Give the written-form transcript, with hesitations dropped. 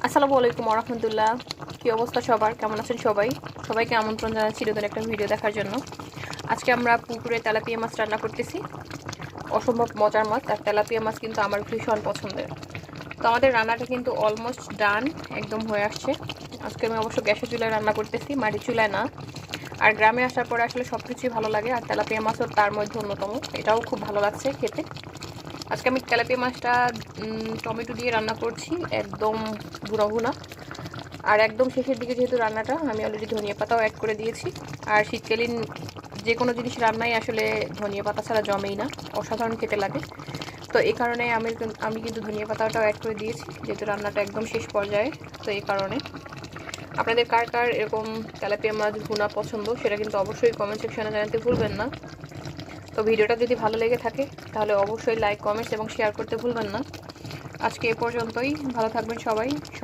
আসসালামু আলাইকুম ওরহমতুল্লাহ। কী অবস্থা সবার, কেমন আছেন সবাই? সবাইকে আমন্ত্রণ জানাচ্ছি নতুন একটা ভিডিও দেখার জন্য। আজকে আমরা পুকুরে তেলাপিয়া মাছ রান্না করতেছি। অসম্ভব মজার মাছ, আর তেলাপিয়া মাছ কিন্তু আমার ভীষণ পছন্দের। তো আমাদের রান্নাটা কিন্তু অলমোস্ট ডান, একদম হয়ে আসছে। আজকে আমি অবশ্য গ্যাসের চুলায় রান্না করতেছি, মাটির চুলায় না। আর গ্রামে আসার পরে আসলে সব কিছুই ভালো লাগে, আর তেলাপিয়া মাছও তার মধ্যে অন্যতম। এটাও খুব ভালো লাগছে খেতে। আজকে আমি তেলাপিয়া মাছটা টমেটো দিয়ে রান্না করছি, একদম ভুনা ভুনা। আর একদম শেষের দিকে যেহেতু রান্নাটা, আমি অলরেডি ধনিয়া পাতাও অ্যাড করে দিয়েছি। আর শীতকালীন যে কোনো জিনিস রান্নাই আসলে ধনিয়া পাতা ছাড়া জমেই না, অসাধারণ খেতে লাগে। তো এই কারণে আমি কিন্তু ধনিয়া পাতাটাও অ্যাড করে দিয়েছি, যেহেতু রান্নাটা একদম শেষ পর্যায়ে। তো এই কারণে আপনাদের কার কার এরকম তেলাপিয়া মাছ ভুনা পছন্দ, সেটা কিন্তু অবশ্যই কমেন্ট সেকশনে জানাতে ভুলবেন না। তো ভিডিওটা যদি ভালো লেগে থাকে তাহলে অবশ্যই লাইক, কমেন্টস এবং শেয়ার করতে ভুলবেন না। আজকে এ পর্যন্তই, ভালো থাকবেন সবাই।